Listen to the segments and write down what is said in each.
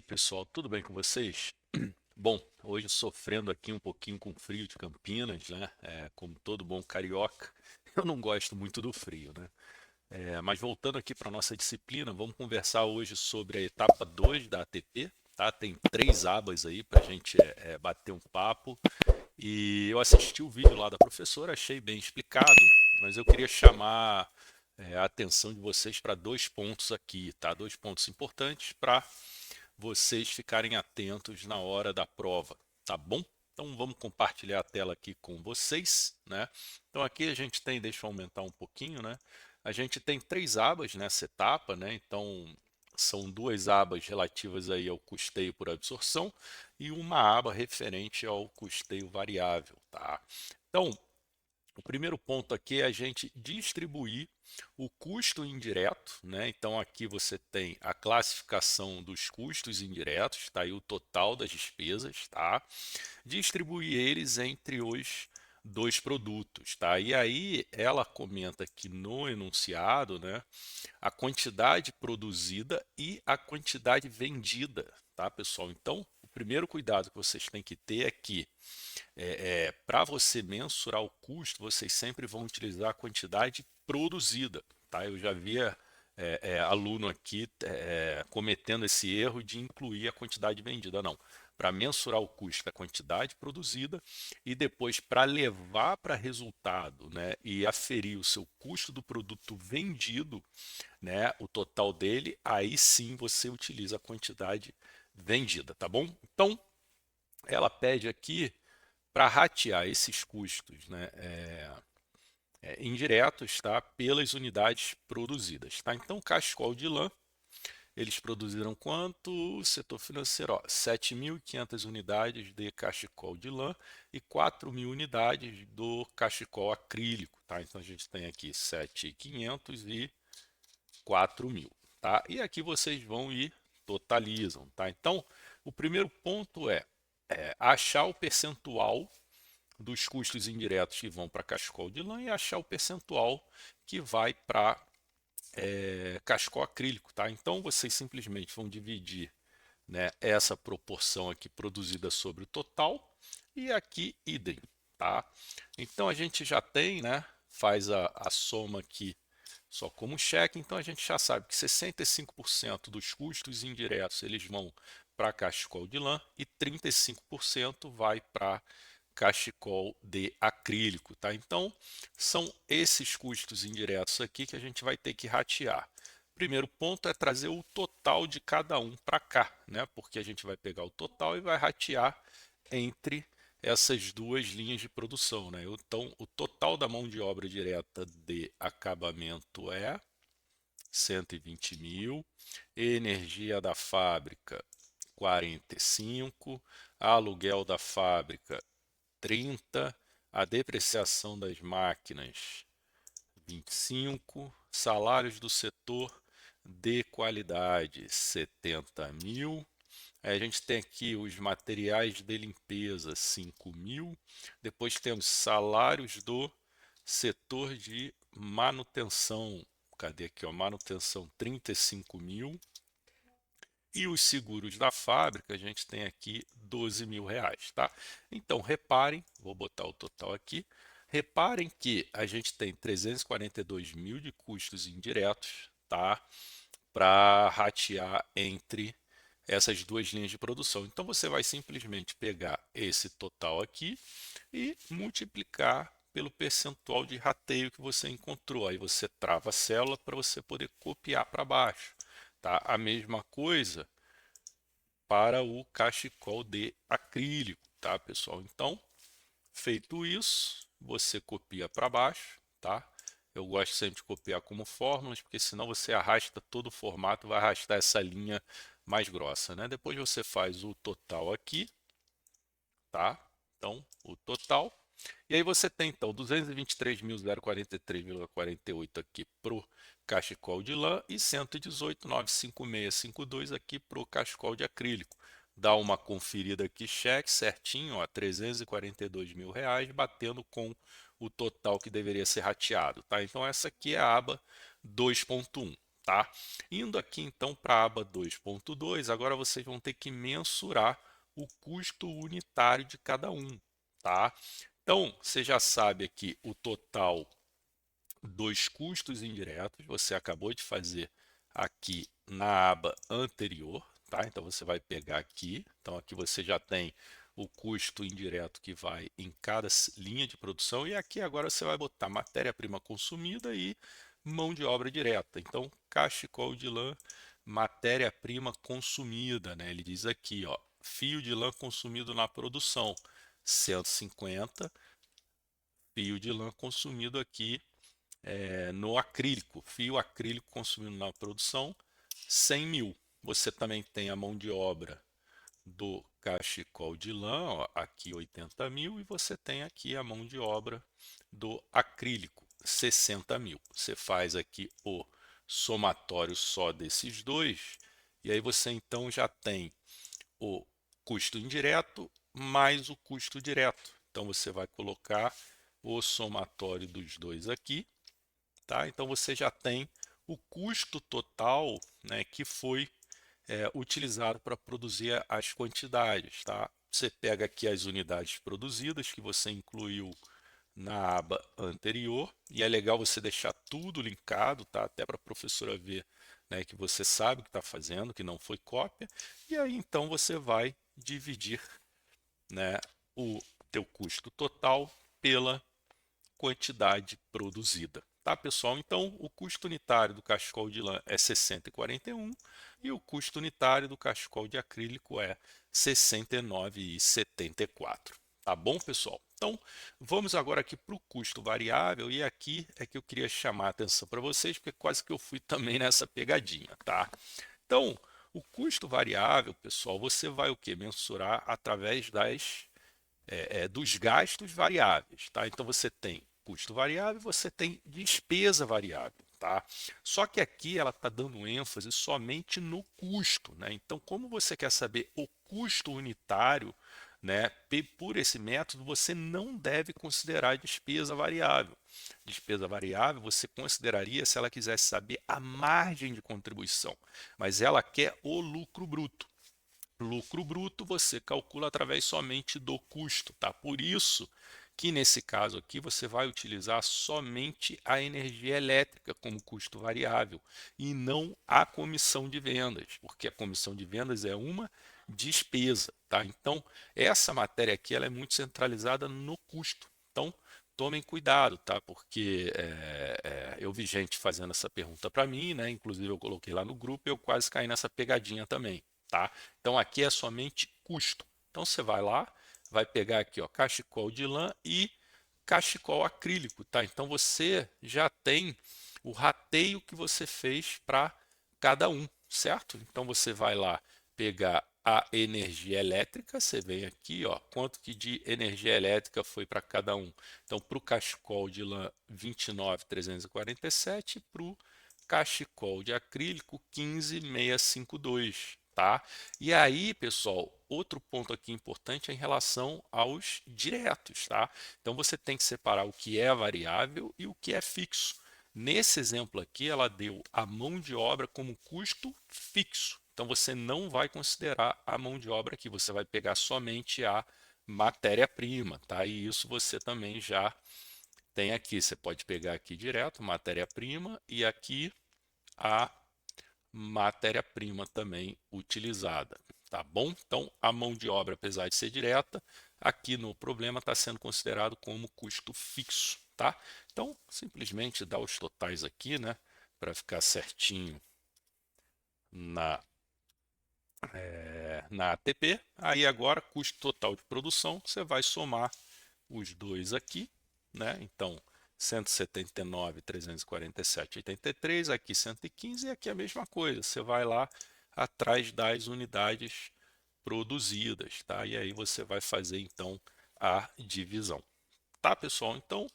Pessoal, tudo bem com vocês? Bom, hoje sofrendo aqui um pouquinho com frio de Campinas, né? Como todo bom carioca, eu não gosto muito do frio, né? Mas voltando aqui para a nossa disciplina, vamos conversar hoje sobre a etapa 2 da ATP, tá? Tem três abas aí para a gente bater um papo. E eu assisti o vídeo lá da professora, achei bem explicado, mas eu queria chamar a atenção de vocês para dois pontos aqui, tá? Dois pontos importantes para vocês ficarem atentos na hora da prova, tá bom? Então vamos compartilhar a tela aqui com vocês, né? Então aqui a gente tem, deixa eu aumentar um pouquinho, né? A gente tem três abas nessa etapa, né? Então são duas abas relativas aí ao custeio por absorção e uma aba referente ao custeio variável, tá? Então, o primeiro ponto aqui é a gente distribuir o custo indireto, né? Então aqui você tem a classificação dos custos indiretos, tá aí o total das despesas, tá? Distribuir eles entre os dois produtos, tá? E aí ela comenta aqui no enunciado, né, a quantidade produzida e a quantidade vendida, tá, pessoal? Então, o primeiro cuidado que vocês têm que ter é que para você mensurar o custo, vocês sempre vão utilizar a quantidade produzida. Tá? Eu já via aluno aqui cometendo esse erro de incluir a quantidade vendida. Não. Para mensurar o custo da quantidade produzida e depois para levar para resultado, né, e aferir o seu custo do produto vendido, né, o total dele, aí sim você utiliza a quantidade vendida, tá bom? Então, ela pede aqui para ratear esses custos, né, indiretos, tá, pelas unidades produzidas. Tá? Então, Cascol de lã, eles produziram quanto? Setor financeiro, ó, 7.500 unidades de cachecol de lã e 4.000 unidades do cachecol acrílico. Tá? Então, a gente tem aqui 7.500 e 4.000. Tá? E aqui vocês vão e totalizam. Tá? Então, o primeiro ponto é achar o percentual dos custos indiretos que vão para cachecol de lã e achar o percentual que vai para cachecol acrílico, tá? Então vocês simplesmente vão dividir, né, essa proporção aqui produzida sobre o total e aqui idem, tá? Então a gente já tem, né, faz a soma aqui só como cheque, então a gente já sabe que 65% dos custos indiretos eles vão para cachecol de lã e 35% vai para cachecol de acrílico, tá? Então, são esses custos indiretos aqui que a gente vai ter que ratear. Primeiro ponto é trazer o total de cada um para cá, né? Porque a gente vai pegar o total e vai ratear entre essas duas linhas de produção, né? Então, o total da mão de obra direta de acabamento é 120 mil, energia da fábrica 45, aluguel da fábrica 30, a depreciação das máquinas 25, salários do setor de qualidade 70 mil. Aí a gente tem aqui os materiais de limpeza 5 mil. Depois temos salários do setor de manutenção. Cadê aqui? Ó, manutenção 35 mil. E os seguros da fábrica, a gente tem aqui 12 mil reais, tá? Então, reparem, vou botar o total aqui, reparem que a gente tem 342 mil de custos indiretos, tá? Para ratear entre essas duas linhas de produção. Então, você vai simplesmente pegar esse total aqui e multiplicar pelo percentual de rateio que você encontrou. Aí você trava a célula para você poder copiar para baixo. Tá? A mesma coisa para o cachecol de acrílico, tá, pessoal? Então, feito isso, você copia para baixo, tá? Eu gosto sempre de copiar como fórmulas, porque senão você arrasta todo o formato, vai arrastar essa linha mais grossa, né? Depois você faz o total aqui, tá? Então, o total. E aí você tem, então, 223.043,48 aqui para o cachecol de lã e 118.956,52 aqui para o cachecol de acrílico. Dá uma conferida aqui, cheque certinho, ó, 342 mil reais, batendo com o total que deveria ser rateado, tá? Então essa aqui é a aba 2.1, tá? Indo aqui então para a aba 2.2, agora vocês vão ter que mensurar o custo unitário de cada um, tá? Então, você já sabe aqui o total dos custos indiretos, você acabou de fazer aqui na aba anterior, tá? Então você vai pegar aqui, então aqui você já tem o custo indireto que vai em cada linha de produção e aqui agora você vai botar matéria-prima consumida e mão de obra direta. Então, cachecol de lã, matéria-prima consumida, né? Ele diz aqui, ó, fio de lã consumido na produção, 150, fio de lã consumido aqui no acrílico, fio acrílico consumido na produção, 100 mil. Você também tem a mão de obra do cachecol de lã, ó, aqui 80 mil, e você tem aqui a mão de obra do acrílico, 60 mil. Você faz aqui o somatório só desses dois, e aí você então já tem o custo indireto mais o custo direto. Então você vai colocar o somatório dos dois aqui, tá? Então você já tem o custo total, né, que foi utilizado para produzir as quantidades, tá? Você pega aqui as unidades produzidas que você incluiu na aba anterior e é legal você deixar tudo linkado, tá? Até para a professora ver, né, que você sabe o que está fazendo, que não foi cópia. E aí então você vai dividir, né, o teu custo total pela quantidade produzida. Tá, pessoal? Então, o custo unitário do cachecol de lã é 60,41 e o custo unitário do cachecol de acrílico é 69,74. Tá bom, pessoal? Então, vamos agora aqui para o custo variável e aqui é que eu queria chamar a atenção para vocês, porque quase que eu fui também nessa pegadinha, tá? Então, o custo variável, pessoal, você vai o que? Mensurar através dos gastos variáveis, tá? Então você tem custo variável, você tem despesa variável, tá? Só que aqui ela está dando ênfase somente no custo, né? Então, como você quer saber o custo unitário, né? Por esse método, você não deve considerar despesa variável. Despesa variável você consideraria se ela quisesse saber a margem de contribuição, mas ela quer o lucro bruto. Lucro bruto você calcula através somente do custo, tá? Por isso que nesse caso aqui você vai utilizar somente a energia elétrica como custo variável e não a comissão de vendas, porque a comissão de vendas é uma despesa, tá? Então, essa matéria aqui ela é muito centralizada no custo. Então, tomem cuidado, tá? Porque eu vi gente fazendo essa pergunta para mim, né? Inclusive eu coloquei lá no grupo e eu quase caí nessa pegadinha também, tá? Então aqui é somente custo. Então você vai lá, vai pegar aqui, ó, cachecol de lã e cachecol acrílico, tá? Então você já tem o rateio que você fez para cada um, certo? Então você vai lá pegar a energia elétrica, você vem aqui, ó, quanto que de energia elétrica foi para cada um. Então para o cachecol de lã 29.347 e para o cachecol de acrílico 15.652, tá? E aí, pessoal, outro ponto aqui importante é em relação aos diretos, tá? Então você tem que separar o que é variável e o que é fixo. Nesse exemplo aqui, ela deu a mão de obra como custo fixo. Então você não vai considerar a mão de obra aqui, você vai pegar somente a matéria-prima, tá? E isso você também já tem aqui. Você pode pegar aqui direto, matéria-prima, e aqui a matéria-prima também utilizada, tá bom? Então, a mão de obra, apesar de ser direta, aqui no problema está sendo considerado como custo fixo, tá? Então, simplesmente dá os totais aqui, né, para ficar certinho na, na ATP. Aí agora, custo total de produção, você vai somar os dois aqui, né? Então, 179.347,83, aqui 115 e aqui a mesma coisa. Você vai lá atrás das unidades produzidas, tá? E aí você vai fazer então a divisão. Tá, pessoal? Então,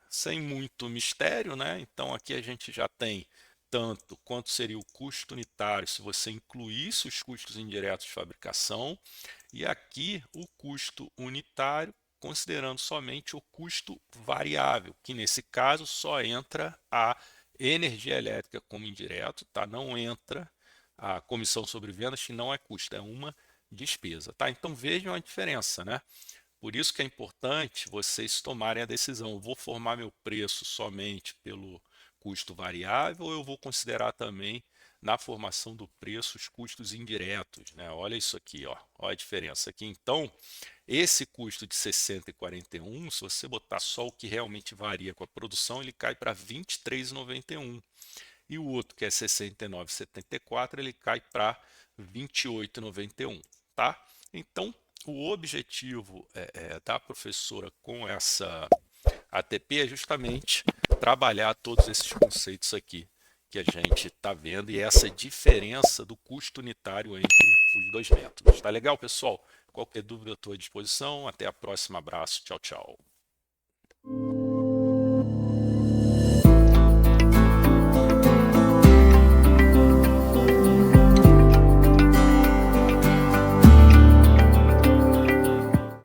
sem muito mistério, né? Então aqui a gente já tem tanto quanto seria o custo unitário se você incluísse os custos indiretos de fabricação, e aqui o custo unitário considerando somente o custo variável, que nesse caso só entra a energia elétrica como indireto, tá? Não entra a comissão sobre vendas, que não é custo, é uma despesa, tá? Então vejam a diferença, né? Por isso que é importante vocês tomarem a decisão. Eu vou formar meu preço somente pelo custo variável ou eu vou considerar também na formação do preço os custos indiretos, né? Olha isso aqui, ó. Olha a diferença aqui. Então, esse custo de 60,41, se você botar só o que realmente varia com a produção, ele cai para 23,91. E o outro, que é 69,74, ele cai para 28,91, tá? Então, o objetivo da professora com essa ATP é justamente trabalhar todos esses conceitos aqui que a gente está vendo e essa diferença do custo unitário entre os dois métodos. Tá legal, pessoal? Qualquer dúvida, eu estou à disposição. Até a próxima. Abraço. Tchau, tchau.